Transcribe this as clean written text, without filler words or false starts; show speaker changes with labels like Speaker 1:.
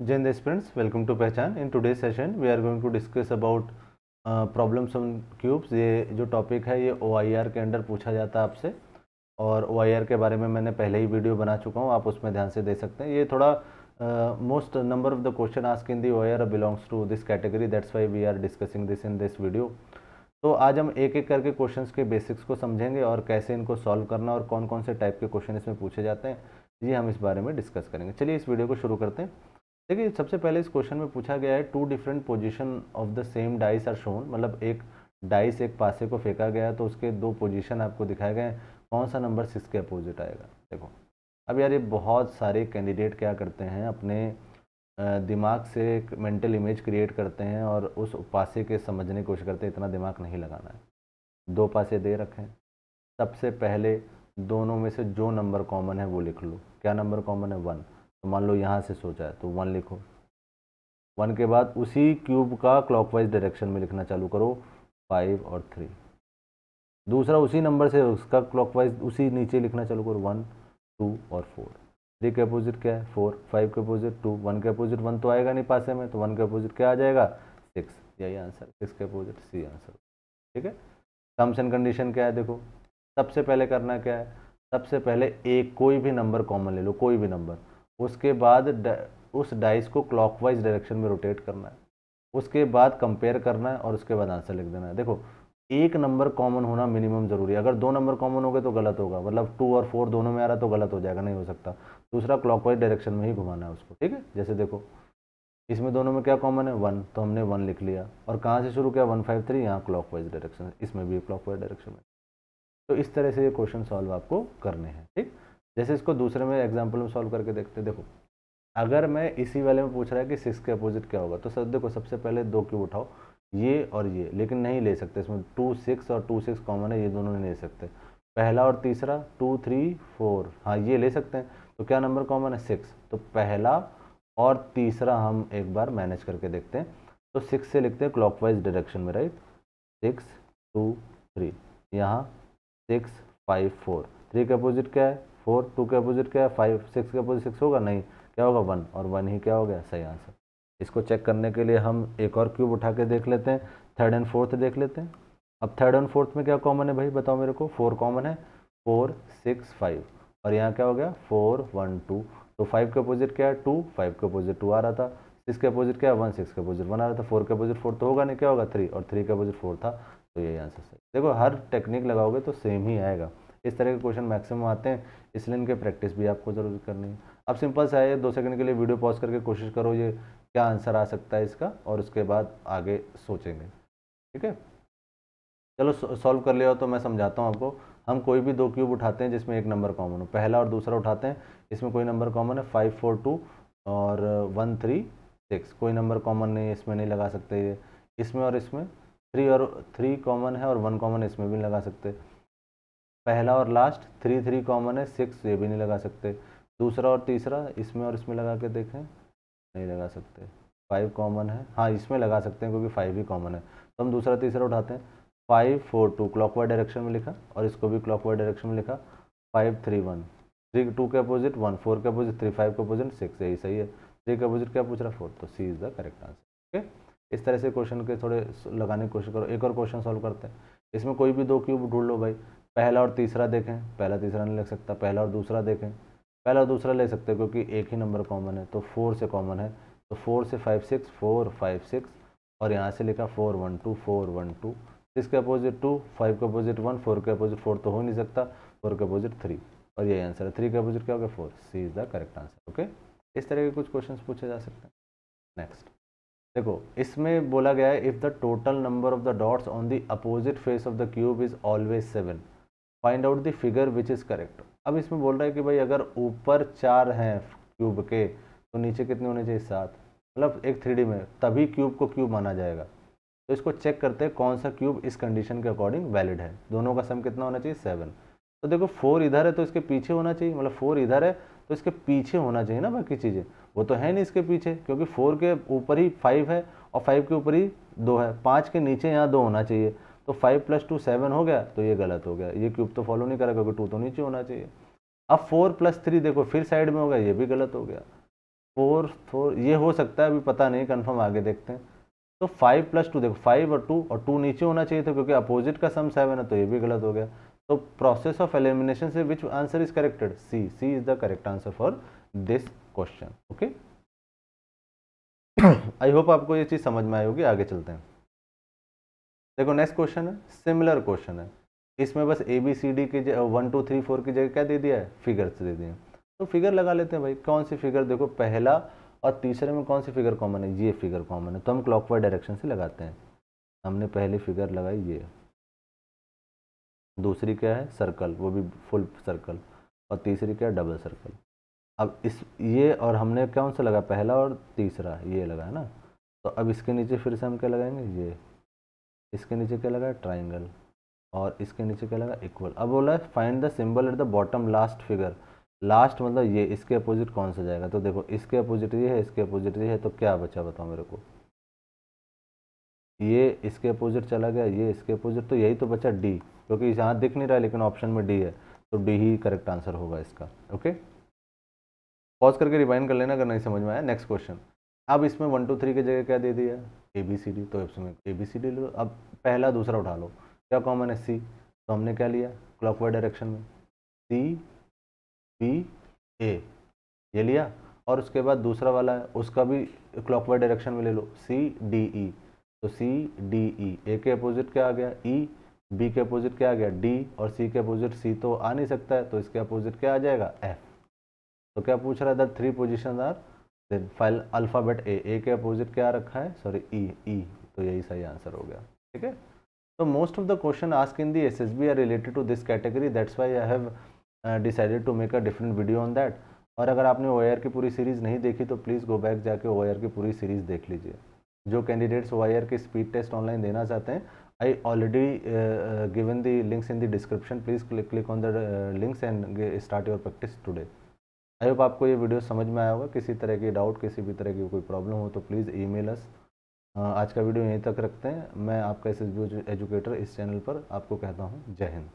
Speaker 1: Jai Hind students, welcome to पहचान. In today's session we are going to discuss about problems on cubes. ये जो topic है ये OIR के under पूछा जाता है आपसे, और OIR के बारे में मैंने पहले ही वीडियो बना चुका हूँ, आप उसमें ध्यान से दे सकते हैं. ये थोड़ा most number of the question ask in the OIR belongs to this category, that's why we are discussing this in this video. तो आज हम एक एक करके क्वेश्चंस के बेसिक्स को समझेंगे और कैसे इनको सॉल्व करना और कौन कौन से टाइप के क्वेश्चन इसमें पूछे जाते हैं, ये हम इस बारे में डिस्कस करेंगे. चलिए इस वीडियो को शुरू करते हैं. देखिए सबसे पहले इस क्वेश्चन में पूछा गया है two different position of the same dice are shown, मतलब एक डाइस एक पासे को फेंका गया है तो उसके दो पोजीशन आपको दिखाए गए हैं, कौन सा नंबर 6 के अपोजिट आएगा. देखो अब यार ये बहुत सारे कैंडिडेट क्या करते हैं, अपने दिमाग से एक मेंटल इमेज क्रिएट करते हैं और उस पासे के समझने की कोशिश करते हैं. इतना दिमाग नहीं लगाना है. दो पासे दे रखे हैं, सबसे पहले दोनों में से जो नंबर कॉमन है वो लिख लो. क्या नंबर कॉमन है? 1. तो मान लो यहाँ से सोचा है तो 1 लिखो. 1 के बाद उसी क्यूब का क्लॉकवाइज डायरेक्शन में लिखना चालू करो, 5 और 3. दूसरा उसी नंबर से उसका क्लॉकवाइज उसी नीचे लिखना चालू करो, 1, 2 और 4. 3 के अपोजिट क्या है? 4. 5 के अपोजिट 2. 1 के अपोजिट 1 तो आएगा नहीं पासे में, तो 1 के अपोजिट क्या आ जाएगा? 6. यही आंसर. 6 के अपोजिट सी आंसर. ठीक है. टर्म्स एंड कंडीशन क्या है? देखो सबसे पहले करना क्या है, सबसे पहले एक कोई भी नंबर कॉमन ले लो, कोई भी नंबर. उसके बाद उस डाइस को क्लॉकवाइज डायरेक्शन में रोटेट करना है. उसके बाद कंपेयर करना है और उसके बाद आंसर लिख देना है. देखो एक नंबर कॉमन होना मिनिमम ज़रूरी है. अगर दो नंबर कॉमन हो गए तो गलत होगा, मतलब 2 और 4 दोनों में आ रहा तो गलत हो जाएगा, नहीं हो सकता. दूसरा क्लॉकवाइज डायरेक्शन में ही घुमाना है उसको. ठीक है. जैसे देखो इसमें दोनों में क्या कॉमन है? 1. तो हमने 1 लिख लिया और कहाँ से शुरू किया? 1 5 3. यहाँ क्लॉकवाइज डायरेक्शन है, इसमें भी क्लॉकवाइज डायरेक्शन में. तो इस तरह से ये क्वेश्चन सॉल्व आपको करने हैं. ठीक. जैसे इसको दूसरे में एग्जाम्पल में सॉल्व करके देखते. देखो अगर मैं इसी वाले में पूछ रहा है कि 6 के अपोजिट क्या होगा, तो सर देखो सबसे पहले दो क्यूब उठाओ, ये और ये, लेकिन नहीं ले सकते. इसमें 2 6 और 2 6 कॉमन है, ये दोनों नहीं ले सकते. पहला और तीसरा 2 3 4, हाँ ये ले सकते हैं. तो क्या नंबर कॉमन है? 6. तो पहला और तीसरा हम एक बार मैनेज करके देखते हैं. तो 6 से लिखते हैं क्लॉकवाइज डायरेक्शन में, राइट. 6 2 3, यहाँ 6 5 4. 3 के अपोजिट क्या है? 4. 2 के अपोजिट क्या है? 5. 6 के अपोजिट 6 होगा नहीं, क्या होगा? 1. और 1 ही क्या हो गया? सही आंसर. इसको चेक करने के लिए हम एक और क्यूब उठा के देख लेते हैं, थर्ड एंड फोर्थ देख लेते हैं. अब थर्ड एंड फोर्थ में क्या कॉमन है भाई, बताओ मेरे को. 4 कॉमन है. 4 6 5, और यहाँ क्या हो गया? 4 1 2. तो 5 के अपोजिट क्या है? 2. 5 के अपोजिट 2 आ रहा था. 6 के अपोजिट क्या है? 1. 6 के अपोजिट 1 आ रहा था. 4 के अपोजिट 4 तो होगा नहीं, क्या होगा? 3. और 3 के अपोजिट 4 था, तो यही आंसर सही. देखो हर टेक्निक लगाओगे तो सेम ही आएगा. इस तरह के क्वेश्चन मैक्सिमम आते हैं, इसलिए इनके प्रैक्टिस भी आपको ज़रूर करनी है. अब सिंपल सा है, 2 सेकंड के लिए वीडियो पॉज करके कोशिश करो ये क्या आंसर आ सकता है इसका, और उसके बाद आगे सोचेंगे. ठीक है. चलो सॉल्व कर लिया हो तो मैं समझाता हूँ आपको. हम कोई भी दो क्यूब उठाते हैं जिसमें एक नंबर कॉमन हो, पहला और दूसरा उठाते हैं, इसमें कोई नंबर कॉमन है. 5 4 2 और 1 3 6. कोई नंबर कॉमन नहीं है, इसमें नहीं लगा सकते. ये इसमें और इसमें 3 और 3 कॉमन है और 1 कॉमन है, इसमें भी नहीं लगा सकते. पहला और लास्ट 3 3 कॉमन है, 6 ये भी नहीं लगा सकते. दूसरा और तीसरा इसमें और इसमें लगा के देखें, नहीं लगा सकते. 5 कॉमन है, हाँ इसमें लगा सकते हैं क्योंकि 5 ही कॉमन है. तो हम दूसरा तीसरा उठाते हैं. 5 4 2 क्लॉकवाइज डायरेक्शन में लिखा और इसको भी क्लॉकवाइज डायरेक्शन में लिखा. 5 3 1. 3 2 के अपोजिट 1, 4 के अपोजिट 3, 5 के अपोजिट 6, यही सही है. 3 के अपोजिट क्या पूछ रहा? 4. तो C is the correct answer. Okay. इस तरह से क्वेश्चन के थोड़े लगाने की कोशिश करो. एक और क्वेश्चन सॉल्व करते हैं. इसमें कोई भी दो क्यूब ढूंढ लो भाई. पहला और तीसरा देखें, पहला तीसरा नहीं लिख सकता. पहला और दूसरा देखें, पहला और दूसरा ले सकते हैं क्योंकि एक ही नंबर कॉमन है. तो 4 से कॉमन है, तो 4 से 5 6, 4 5 6, और यहाँ से लिखा 4 1 2 4 1 2. 6 के अपोजिट 2, 5 के अपोजिट 1, 4 के अपोजिट 4 तो हो नहीं सकता, 4 के अपोजिट 3, और यही आंसर है. 3 के अपोजिट क्या हो गया? 4. C is the correct answer. Okay. इस तरह के कुछ क्वेश्चन पूछे जा सकते हैं. नेक्स्ट देखो, इसमें बोला गया है if the total number of the dots on the opposite face of the cube is always 7, find out the figure which is correct. अब इसमें बोल रहा है कि भाई अगर ऊपर 4 हैं क्यूब के तो नीचे कितने होने चाहिए? 7. मतलब एक 3D में तभी क्यूब को क्यूब माना जाएगा. तो इसको चेक करते हैं कौन सा क्यूब इस कंडीशन के अकॉर्डिंग वैलिड है. दोनों का सम कितना होना चाहिए? 7. तो देखो 4 इधर है तो इसके पीछे होना चाहिए, मतलब 4 इधर है तो इसके पीछे होना चाहिए ना. बाकी चीज़ें वो तो है नहीं इसके पीछे, क्योंकि 4 के ऊपर ही 5 है और 5 के ऊपर ही 2 है. 5 के नीचे यहाँ 2 होना चाहिए. तो 5 + 2 7 हो गया, तो ये गलत हो गया. ये क्यूब तो फॉलो नहीं करा क्योंकि 2 तो नीचे होना चाहिए. अब 4 + 3 देखो फिर साइड में हो गया, ये भी गलत हो गया. 4 ये हो सकता है, अभी पता नहीं, कंफर्म आगे देखते हैं। तो 5 + 2, देखो 5 और 2 नीचे होना चाहिए था क्योंकि अपोजिट का सम 7 है, तो ये भी गलत हो गया। तो प्रोसेस ऑफ एलिमिनेशन से which answer is corrected? C is the correct answer for this question. Okay, I hope आपको ये चीज़ समझ में आई होगी। आगे चलते हैं। देखो नेक्स्ट क्वेश्चन है, सिमिलर क्वेश्चन है। इसमें बस ABCD के 1 2 3 4 की जगह क्या दे दिया है? फिगर्स दे दिए हैं। तो फिगर लगा लेते हैं भाई। कौन सी फिगर? देखो पहला और तीसरे में कौन सी फिगर कॉमन है? ये फिगर कॉमन है, तो हम क्लॉकवाइज डायरेक्शन से लगाते हैं। हमने पहली फिगर लगाई ये, दूसरी क्या है? सर्कल, वो भी फुल सर्कल, और तीसरी क्या है? Double circle. अब इस ये और हमने कौन सा लगा? पहला और तीसरा ये लगा है ना। तो अब इसके नीचे फिर से हम क्या लगाएंगे? ये। इसके नीचे क्या लगा? ट्राइंगल। और इसके नीचे क्या लगा? इक्वल। अब बोला है find the symbol at the bottom last figure. Last मतलब ये, इसके अपोजिट कौन सा जाएगा? तो देखो इसके अपोजिट ये है, इसके अपोजिट ये है, तो क्या बचा बताओ मेरे को? ये इसके अपोजिट चला गया, ये इसके अपोजिट, तो यही तो बचा डी, क्योंकि यहाँ दिख नहीं रहा है लेकिन ऑप्शन में डी है, तो डी ही करेक्ट आंसर होगा इसका। ओके, पॉज करके रिवाइंड कर लेना अगर नहीं समझ में आया। Next question. अब इसमें 1 2 3 की जगह क्या दे दिया? ABCD, तो इसमें ABCD लो। अब पहला दूसरा उठा लो, क्या कॉमन है? C, तो हमने क्या लिया? क्लॉकवाइज डायरेक्शन में CBA ये लिया, और उसके बाद दूसरा वाला है उसका भी क्लॉकवाइज डायरेक्शन में ले लो, CDE, तो CDE, A के अपोजिट क्या आ गया? E, B के अपोजिट क्या आ गया? D, और C के अपोजिट C तो आ नहीं सकता है, तो इसके अपोजिट क्या आ जाएगा? F। तो क्या पूछ रहा है? The 3 position are then file alphabet A के अपोजिट क्या रखा है? सॉरी E, तो यही सही आंसर हो गया। ठीक है, तो most of the question ask in the SSB are related to this category, that's why I have decided to make a different video on that. और अगर आपने OIR की पूरी सीरीज़ नहीं देखी तो प्लीज़ गो बैक जाके OIR की पूरी सीरीज़ देख लीजिए। जो कैंडिडेट्स OIR के स्पीड टेस्ट ऑनलाइन देना चाहते हैं, I already given the links in the description, please click on the links and start your practice today. I hope आपको ये वीडियो समझ में आया होगा। किसी तरह की डाउट, किसी भी तरह की कोई प्रॉब्लम हो तो प्लीज़ ईमेल अस। आज का वीडियो यहीं तक रखते हैं। मैं आपका SSB एजुकेटर इस चैनल पर आपको कहता हूँ जय हिंद।